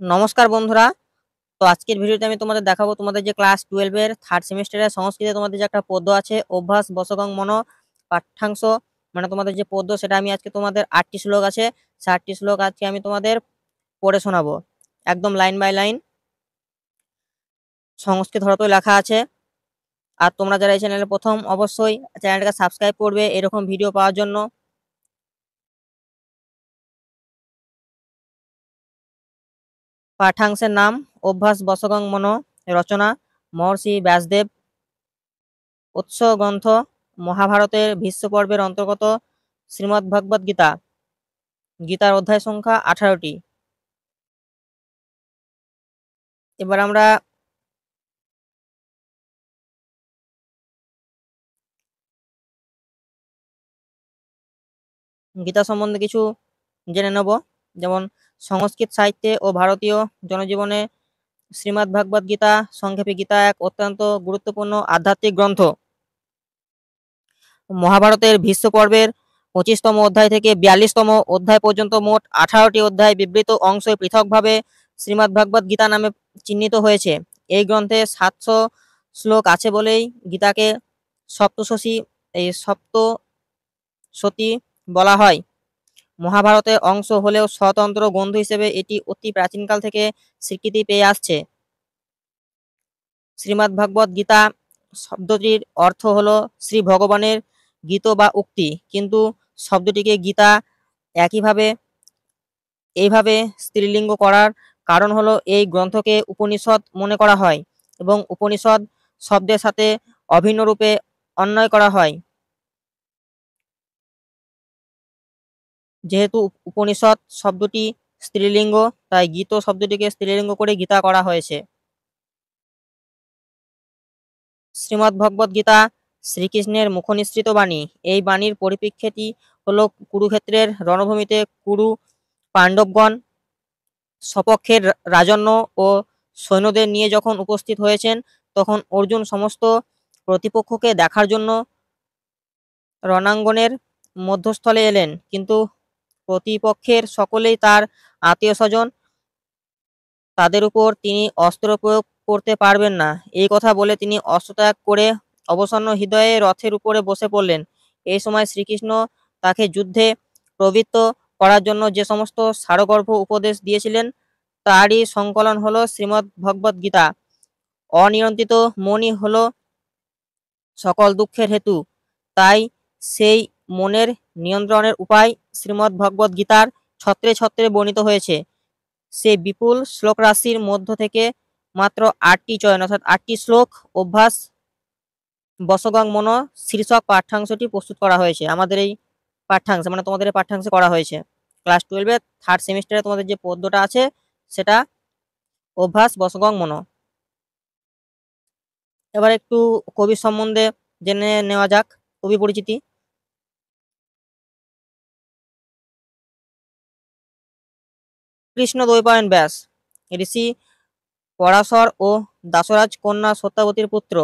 নমস্কার বন্ধুরা। তো আজকের ভিডিওতে আমি তোমাদের দেখাবো তোমাদের যে ক্লাস 12 এর থার্ড সেমিস্টারের সংস্কৃতে তোমাদের যে একটা পদ্য আছে অভ্যাস বসগং মন পাঠ্যাংশ, মানে তোমাদের যে পদ্য সেটা আমি আজকে তোমাদের 8টি শ্লোক আছে, 60টি শ্লোক আজকে আমি তোমাদের পড়ে শোনাবো একদম লাইন বাই লাইন। সংস্কৃত হরফে লেখা আছে। আর তোমরা যারা এই চ্যানেলে প্রথম অবশ্যই চ্যানেলটাকে সাবস্ক্রাইব করবে এরকম ভিডিও পাওয়ার জন্য। পাঠ্যাংশের নাম অভ্যাস বসগং মন, রচনা মহর্ষি ব্যাসদেব, উৎস গ্রন্থ মহাভারতের ভীষ্ম পর্বের অন্তর্গত শ্রীমদ্ ভগবদ গীতা। গীতার অধ্যায় সংখ্যা 18টি। এবার আমরা গীতা সম্বন্ধে কিছু জেনে নেব। যেমন সংস্কৃত সাহিত্যে ও ভারতীয় জনজীবনে শ্রীমদ্ ভগবদ গীতা, সংক্ষেপে গীতা, এক অত্যন্ত গুরুত্বপূর্ণ আধ্যাত্মিক গ্রন্থ। মহাভারতের ভীষ্ম পর্বের 25তম অধ্যায় থেকে 42তম অধ্যায় পর্যন্ত মোট 18টি অধ্যায় বিবৃত অংশ পৃথকভাবে শ্রীমদ্ ভগবদ গীতা নামে চিহ্নিত হয়েছে। এই গ্রন্থে 700 শ্লোক আছে বলেই গীতাকে সপ্তশতী বলা হয়। মহাভারতের অংশ হলেও স্বতন্ত্র গ্রন্থ হিসেবে এটি অতি প্রাচীনকাল থেকে স্বীকৃতি পেয়ে আসছে। শ্রীমদ্ ভগবদ গীতা শব্দটির অর্থ হলো শ্রী ভগবানের গীত বা উক্তি, কিন্তু শব্দটিকে গীতা এইভাবে স্ত্রীলিঙ্গ করার কারণ হলো এই গ্রন্থকে উপনিষদ মনে করা হয় এবং উপনিষদ শব্দের সাথে অভিন্ন রূপে অন্বয় করা হয়। যেহেতু উপনিষদ শব্দটি স্ত্রীলিঙ্গ, তাই গীত শব্দটিকে স্ত্রীলিঙ্গ করে গীতা করা হয়েছে। শ্রীমদ্ ভগবদ গীতা শ্রীকৃষ্ণের মুখনিসৃত বাণী। এই বাণীর পরিপ্রেক্ষিতটি হলো কুরুক্ষেত্রের রণভূমিতে কুরু পাণ্ডবগণ সপক্ষের রাজন্য ও সৈন্যদের নিয়ে যখন উপস্থিত হয়েছেন, তখন অর্জুন সমস্ত প্রতিপক্ষকে দেখার জন্য রণাঙ্গনের মধ্যস্থলে এলেন, কিন্তু প্রতিপক্ষের সকলেই তার আত্মীয় স্বজন, তাদের উপর তিনি অস্ত্র প্রয়োগ করতে পারবেন না। এই কথা বলে তিনি অস্ত্রত্যাগ করে অবসন্ন হৃদয়ে রথের উপরে বসে পড়লেন। এই সময় শ্রীকৃষ্ণ তাকে যুদ্ধে প্রবৃত্ত করার জন্য যে সমস্ত সারগর্ভ উপদেশ দিয়েছিলেন তারই সংকলন হলো শ্রীমদ্ ভগবদ গীতা। অনিয়ন্ত্রিত মনই হলো সকল দুঃখের হেতু, তাই সেই মনের নিয়ন্ত্রণের উপায় শ্রীমদ্ ভগবদ গীতার ছত্রে ছত্রে বর্ণিত হয়েছে। সেই বিপুল শ্লোক রাশির মধ্য থেকে মাত্র 8টি চয়ন, অর্থাৎ 8টি শ্লোক অভ্যাস বসগং মন শীর্ষক পাঠ্যাংশটি প্রস্তুত করা হয়েছে। আমাদের এই পাঠ্যাংশ মানে তোমাদের এই পাঠ্যাংশে করা হয়েছে। ক্লাস 12 থার্ড সেমিস্টারে তোমাদের যে পদ্যটা আছে সেটা অভ্যাস বসগং মন। এবার একটু কবি সম্বন্ধে জেনে নেওয়া যাক। কবি পরিচিতি। কৃষ্ণদ্বৈপায়ন ব্যাস ঋষি পরাশর ও দাসরাজ কন্যা সত্যাবতীর পুত্র।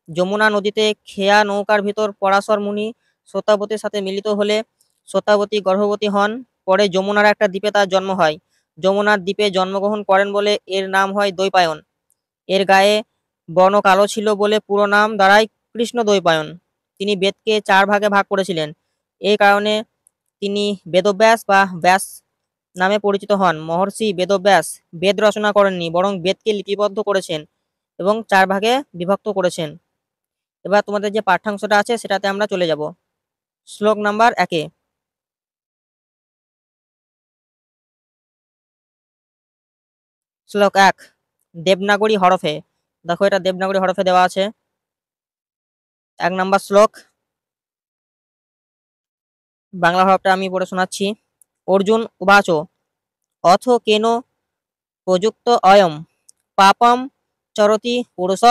যমুনা নদীতে খেয়া নৌকার ভিতর পরাশর মুনি সত্যাবতীর সাথে মিলিত হলে সত্যাবতী গর্ভবতী হন। পরে যমুনার একটা দ্বীপে তার জন্ম হয়। যমুনার দ্বীপে জন্মগ্রহণ করেন বলে এর নাম হয় দ্বৈপায়ন। এর গায়ে বর্ণ কালো ছিল বলে পুরো নাম দাঁড়ায় কৃষ্ণদ্বৈপায়ন। তিনি বেদকে 4 ভাগে ভাগ করেছিলেন। এই কারণে তিনি বেদব্যাস বা ব্যাস নামে পরিচিত হন। মহর্ষি বেদব্যাস বেদ রচনা করেননি, বরং বেদকে লিপিবদ্ধ করেছেন এবং 4 ভাগে বিভক্ত করেছেন। এবার তোমাদের যে পাঠ্যাংশটা আছে সেটাতে আমরা চলে যাব। শ্লোক নাম্বার 1। শ্লোক 1 দেবনাগরী হরফে। দেখো এটা দেবনাগরী হরফে দেওয়া আছে। 1 নাম্বার শ্লোক বাংলা হরফটা আমি পড়ে শোনাচ্ছি। অর্জুন উবাচ অথ কেন প্রযুক্ত অয়ম পাপম চরতি পুরুষ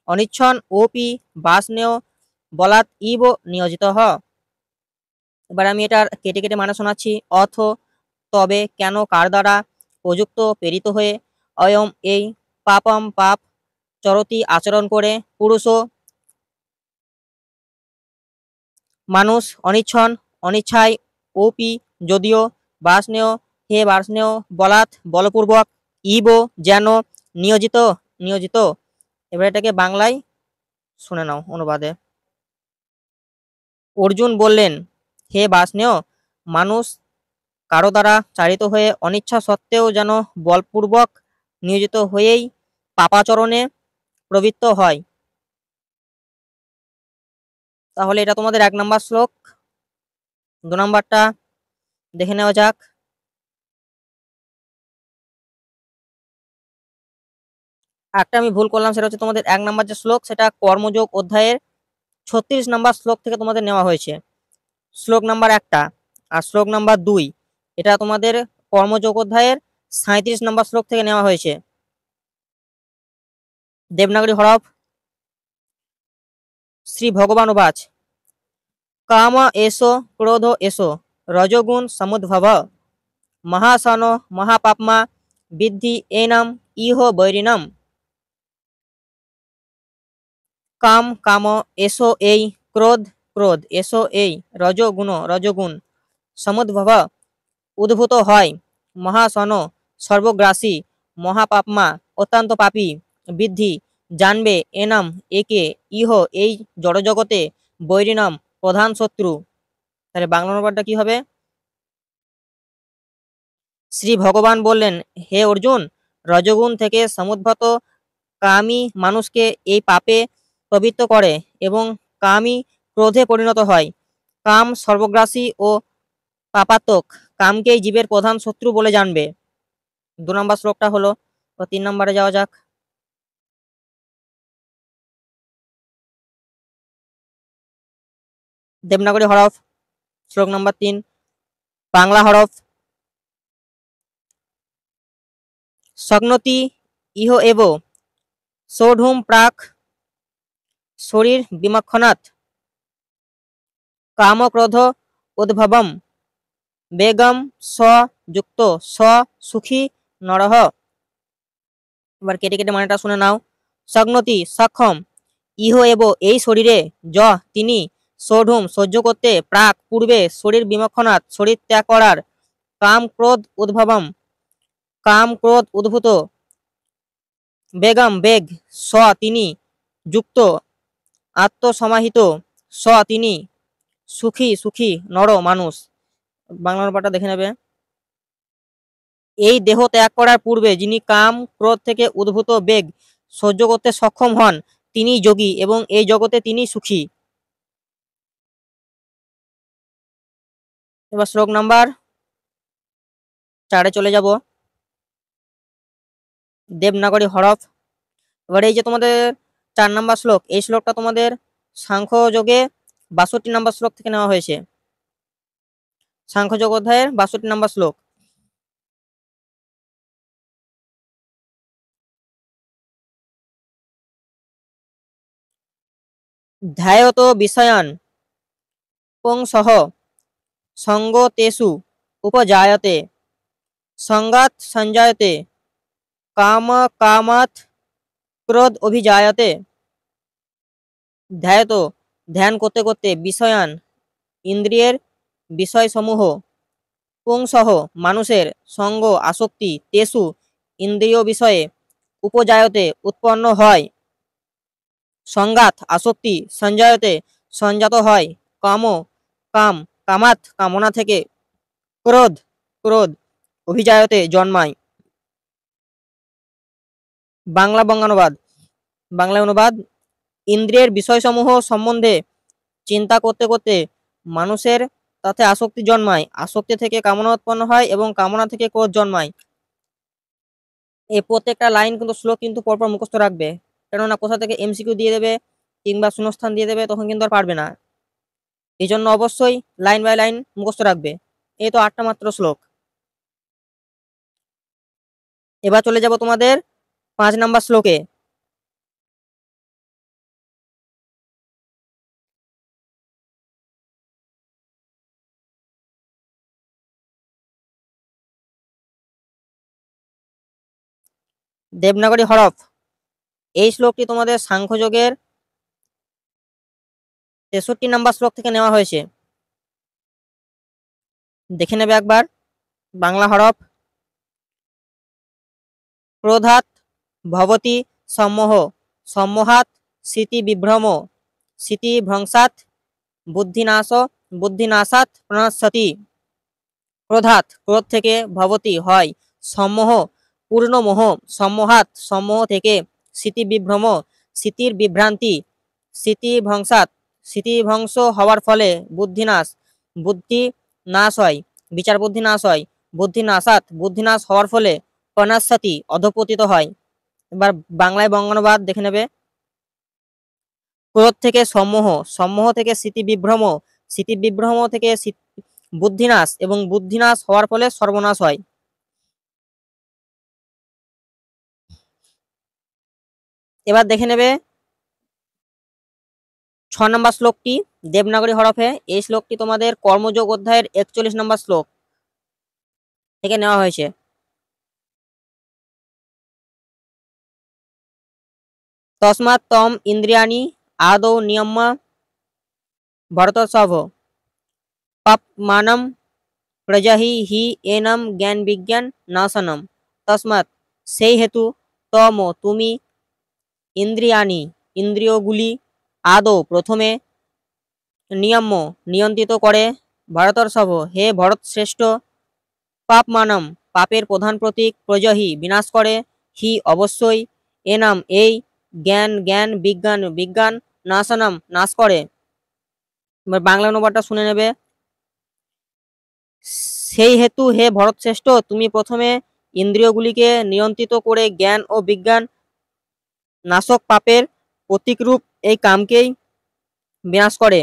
অনিচ্ছন ওপি বাষ্ণেয় বলাৎ ইব নিয়োজিত হ। এবার আমি এটার কেটে কেটে মানে শোনাচ্ছি। অথ তবে, কেন, কার দ্বারা, প্রযুক্ত প্রেরিত হয়ে, অয়ম এই, পাপম পাপ, চরতি আচরণ করে, পুরুষ মানুষ, অনিচ্ছন অনিচ্ছায়, ওপি যদিও, বাষ্ণেয় হে বাষ্ণেয়, বলাৎ বলপূর্বক, ইবো যেন, নিয়োজিত নিয়োজিত। এবার এটাকে বাংলায় শুনে নাও অনুবাদে। অর্জুন বললেন, হে বাষ্ণেয়, মানুষ কারো দ্বারা চালিত হয়ে অনিচ্ছা সত্ত্বেও যেন বলপূর্বক নিয়োজিত হয়েই পাপাচরণে প্রবৃত্ত হয়। তাহলে এটা তোমাদের 1 নম্বর শ্লোক। 2 নম্বরটা দেখে নেওয়া যাক। একটা আমি ভুল করলাম, সেটা হচ্ছে তোমাদের 1 নম্বর যে শ্লোক সেটা কর্মযোগ অধ্যায়ের 36 নম্বর শ্লোক থেকে তোমাদের নেওয়া হয়েছে। শ্লোক নাম্বার 1টা আর শ্লোক নাম্বার 2 এটা তোমাদের কর্মযোগ অধ্যায়ের 37 নম্বর শ্লোক থেকে নেওয়া হয়েছে। দেবনাগরী হরফ। শ্রী ভগবান উবাচ, কাম এসো ক্রোধ এসো রজগুণ সমুদ্ভব মহাসন মহাপাপমা বিদ্ধি এনম ইহ বৈরিণম। কাম কাম এসো এই, ক্রোধ ক্রোধ এসো এই, রজগুণ সমুদ্ভব উদ্ভূত হয়, মহাসন সর্বগ্রাসী, মহাপাপমা অত্যন্ত পাপী, বৃদ্ধি জানবে, এনাম একে, ইহ এই জড়জগতে, বৈরিণম প্রধান শত্রু। তাহলে বাংলা অনুবাদটা কি হবে? শ্রী ভগবান বললেন, হে অর্জুন, রজগুণ থেকে সমুদ্ভূত কামই মানুষকে এই পাপে প্রবৃত্ত করে এবং কামই ক্রোধে পরিণত হয়। কাম সর্বগ্রাসী ও পাপাত্মক, কামকেই জীবের প্রধান শত্রু বলে জানবে। 2 নম্বর শ্লোকটা হলো। তো 3 নম্বরে যাওয়া যাক। দেবনাগরী হরফ। শ্লোক নাম্বার 3 বাংলা হরফ। সগ্নতি ইহ এব সোঢুম প্রাক শরীর বিমক্ষণাৎ কামক্রোধ উদ্ভবম বেগম স যুক্ত স সুখী নরহ। এবার কেটে কেটে মানেটা শুনে নাও। সগ্নতি সক্ষম, ইহ এব এই শরীরে, য তিনি, সোঢুম সহ্য করতে, প্রাক পূর্বে, শরীর বিমক্ষণাৎ শরীর ত্যাগ করার, কাম ক্রোধ উদ্ভবম কাম ক্রোধ উদ্ভূত, বেগম বেগ, স তিনি, যুক্ত আত্মসমাহিত, স তিনি, সুখী সুখী নর মানুষ। বাংলা অনুবাদটা দেখে নেবে। এই দেহ ত্যাগ করার পূর্বে যিনি কাম ক্রোধ থেকে উদ্ভূত বেগ সহ্য করতে সক্ষম হন, তিনি যোগী এবং এই জগতে তিনি সুখী। এবার শ্লোক নাম্বার 4 চলে যাব। দেবনাগরী হরফ। এবার এই যে তোমাদের 4 নম্বর শ্লোক, এই শ্লোকটা তোমাদের সাংখ্য যোগে 62 নম্বর শ্লোক থেকে নেওয়া হয়েছে। সাংখ্যযোগ অধ্যায়ের 62 নম্বর শ্লোক। ধ্যায়ত বিষয়ান পুংসহ সঙ্গতেষু উপজায়তে সঙ্গাত সঞ্জায়তে কাম কামাত ক্রোধ অভিজায়তে। ধ্যায়ত ধ্যান করতে করতে, বিষয়ান ইন্দ্রিয়ের বিষয়সমূহ, পুংসহ মানুষের, সঙ্গ আসক্তি, তেষু ইন্দ্রিয় বিষয়ে, উপজায়তে উৎপন্ন হয়, সংঘাত আসক্তি, সঞ্জায়তে সঞ্জাত হয়, কাম কাম কামাত কামনা থেকে, ক্রোধ ক্রোধ অভিজায়তে জন্মায়। বাংলা বঙ্গানুবাদ। বাংলা অনুবাদ, ইন্দ্রিয়ের বিষয়সমূহ সম্বন্ধে চিন্তা করতে করতে মানুষের তাতে আসক্তি জন্মায়, আসক্তি থেকে কামনা উৎপন্ন হয় এবং কামনা থেকে ক্রোধ জন্মায়। এই প্রত্যেকটা লাইন কিন্তু শ্লোক কিন্তু পরপর মুখস্থ রাখবে, কেননা কোথা থেকে এমসিকিউ দিয়ে দেবে কিংবা শূন্যস্থান দিয়ে দেবে, তখন কিন্তু আর পারবে না। এই জন্য অবশ্যই লাইন বাই লাইন মুখস্থ রাখবে। এই তো 8টা মাত্র শ্লোক। এবার চলে যাব তোমাদের 5 নম্বর শ্লোকে। দেবনাগরী হরফ। এই শ্লোকটি তোমাদের সাংখ্যযোগের 63 নম্বর শ্লোক থেকে নেওয়া হয়েছে। দেখে নেবে একবার। বাংলা হরফ। ক্রোধাৎ ভবতি সম্মোহ, সম্মোহাৎ স্মৃতিবিভ্রম, স্মৃতিভ্রংশাৎ বুদ্ধিনাশ, বুদ্ধিনাশাৎ প্রণশ্যতি। ক্রোধাৎ ক্রোধ থেকে, ভবতি হয়, সম্মোহ পূর্ণ মোহ, সম্মোহাৎ সম্মোহ থেকে, স্মৃতিবিভ্রম স্মৃতির বিভ্রান্তি, স্মৃতিভ্রংশাৎ স্মৃতিভ্রংশ হওয়ার ফলে, বুদ্ধিনাশ বুদ্ধি নাশ হয়, বিচার বুদ্ধি নাশ হয়, বুদ্ধিনাশাৎ বুদ্ধিনাশ হওয়ার ফলে, প্রণশ্যতি অধঃপতিত হয়। এবার বাংলায় বঙ্গানুবাদ দেখে নেবে। ক্রোধ থেকে সম্মোহ, সম্মোহ থেকে স্মৃতিবিভ্রম, স্মৃতিবিভ্রম থেকে বুদ্ধিনাশ এবং বুদ্ধিনাশ হওয়ার ফলে সর্বনাশ হয়। এবার দেখে নেবে 6 নম্বর শ্লোকটি দেবনাগরী হরফে। এই শ্লোকটি তোমাদের কর্মযোগ অধ্যায়ের 41 নম্বর শ্লোক থেকে নেওয়া হয়েছে। তস্মাৎ তম ইন্দ্রিয়াণি আদৌ নিয়ম্য ভরতর্ষভ পাপমানম প্রজাহি হি এনম জ্ঞান বিজ্ঞান নাশনম। তস্মাৎ সেই হেতু, তম তুমি, ইন্দ্রিয়াণি ইন্দ্রিয়গুলি, আদৌ প্রথমে, নিয়ম্য নিয়ন্ত্রিত করে, ভরতর্ষভ হে ভরত শ্রেষ্ঠ, পাপমানম পাপের প্রধান প্রতীক, প্রজহি বিনাশ করে, হি অবশ্যই, এনাম এই, জ্ঞান জ্ঞান, বিজ্ঞান বিজ্ঞান, নাশনম নাশ করে। এবার বাংলা অনুবাদটা শুনে নেবে। সেই হেতু হে ভরতশ্রেষ্ঠ, তুমি প্রথমে ইন্দ্রিয়গুলিকে নিয়ন্ত্রিত করে জ্ঞান ও বিজ্ঞান নাশক পাপের প্রতীকরূপ এই কামকেই বিনাশ করে।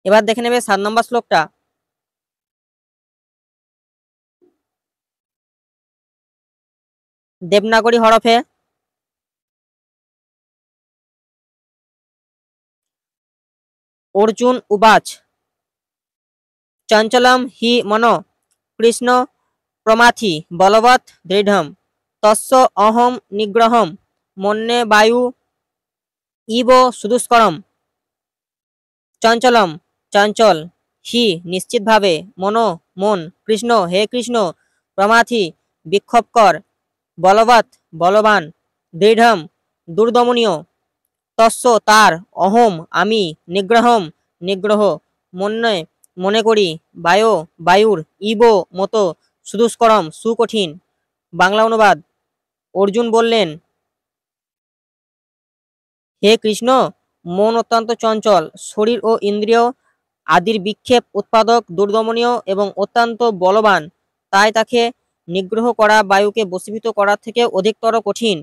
এবার দেখে নেবে 7 নম্বর শ্লোকটা। দেবনাগরী হরফে। অর্জুন উবাচ চঞ্চলম হি মনো কৃষ্ণ প্রমাথি বলবৎ দৃঢ়ম তস্য অহম নিগ্রহম মন্যে বায়ু ইব সুদুষ্করম। চঞ্চলম চঞ্চল, হি নিশ্চিতভাবে, মনো মন, কৃষ্ণ হে কৃষ্ণ, প্রমাথি বিক্ষোভকর, বলবৎ বলবান, দৃঢ়ম দুর্দমনীয়, তস্য তার, অহম আমি, নিগ্রহম নিগ্রহ, মন্যে মনে করি, বায়ো বায়ুর, ইব মতো, সুদুষ্করম সুকঠিন। বাংলা অনুবাদ। অর্জুন বললেন, হে কৃষ্ণ, মন অত্যন্ত চঞ্চল, শরীর ও ইন্দ্রিয় আদির বিক্ষেপ উৎপাদক, দুর্দমনীয় এবং অত্যন্ত বলবান, তাই তাকে নিগ্রহ করা বায়ুকে বশীভূত করার থেকে অধিকতর কঠিন।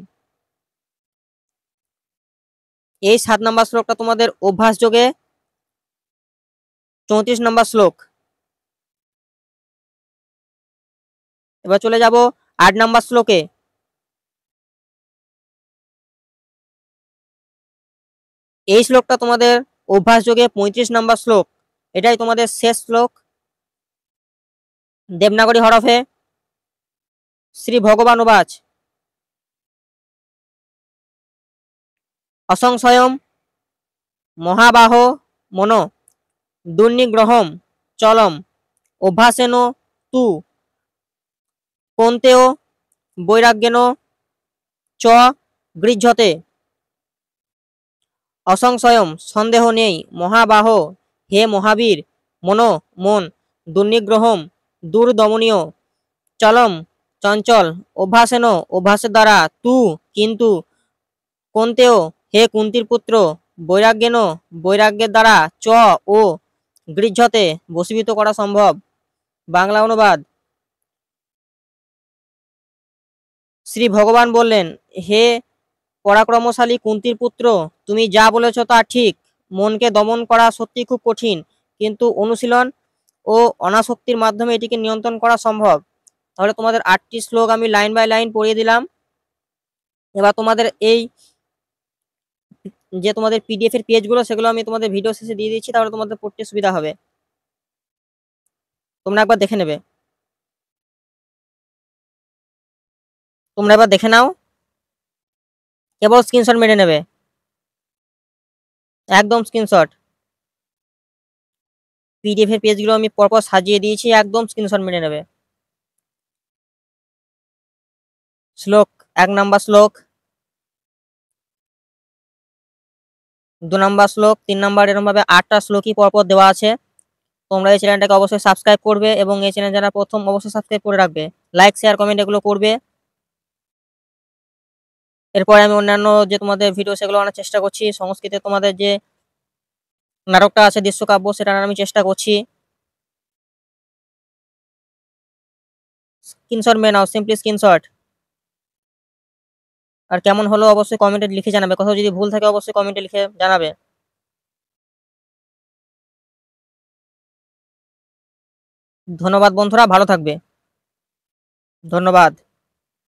এই 7 নম্বর শ্লোকটা তোমাদের অভ্যাস যোগে 34 নম্বর শ্লোক। এবার চলে যাব 8 নম্বর শ্লোকে। এই শ্লোকটা তোমাদের অভ্যাস যোগে 35 নম্বর শ্লোক। এটাই তোমাদের শেষ শ্লোক। দেবনাগরী হরফে। শ্রী ভগবান উবাচ অসংশয়ম মহাবাহ মন দুর্নিগ্রহম চলম অভ্যাসেন তু কন্তেয় বৈরাগ্যেন চ গৃহ্যতে। অসংশয়ম সন্দেহ নেই, মহাবাহ হে মহাবীর, মনো মন, দুর্নিগ্রহম দুর্দমনীয়, চলম চঞ্চল, অভ্যাসেন অভ্যাসের দ্বারা, তু কিন্তু, কন্তেয় হে কুন্তির পুত্র, বৈরাগ্যেন বৈরাগ্যের দ্বারা, চ ও গৃহ্যতে বশীভূত করা সম্ভব। বাংলা অনুবাদ। শ্রী ভগবান বললেন, হে পরাক্রমশালী কুন্তির পুত্র, তুমি যা বলেছ তা ঠিক। মনকে দমন করা সত্যি খুব কঠিন, কিন্তু অনুশীলন ও অনাসক্তির মাধ্যমে এটিকে নিয়ন্ত্রণ করা সম্ভব। তাহলে তোমাদের 8টি শ্লোক আমি লাইন বাই লাইন পড়িয়ে দিলাম। এবার তোমাদের এই যে তোমাদের পিডিএফ এর পেজগুলো, সেগুলো আমি তোমাদের ভিডিও শেষে দিয়ে দিচ্ছি, তাহলে তোমাদের পড়তে সুবিধা হবে। তোমরা একবার দেখে নেবে। তোমরা একবার দেখে নাও, কেবল স্ক্রিনশট মেরে নেবে, একদম স্ক্রিনশট। পিডিএফ এর পেজগুলো আমি পরপর সাজিয়ে দিয়েছি, একদম স্ক্রিনশট মেরে নেবে। শ্লোক, 1 নম্বর শ্লোক, 2 নম্বর শ্লোক, 3 নম্বর, এরকম ভাবে 8টা শ্লোকই পরপর দেওয়া আছে। তোমরা এই চ্যানেলটাকে অবশ্যই সাবস্ক্রাইব করবে এবং এই চ্যানেল যারা প্রথম অবশ্যই সাবস্ক্রাইব করে রাখবে। লাইক, শেয়ার, কমেন্ট এগুলো করবে। এরপরে আমি অন্যান্য যে তোমাদের ভিডিও সেগুলো আনার চেষ্টা করছি। সংস্কৃতে তোমাদের যে নাটকটা আছে দৃশ্যকাব্য, সেটা আনার আমি চেষ্টা করছি। স্ক্রিনশট মেয়ে নাও, সিম্পলি স্ক্রিনশট। আর কেমন হলো অবশ্যই কমেন্টে লিখে জানাবে। কোথাও যদি ভুল থাকে অবশ্যই কমেন্টে লিখে জানাবে। ধন্যবাদ বন্ধুরা, ভালো থাকবে। ধন্যবাদ।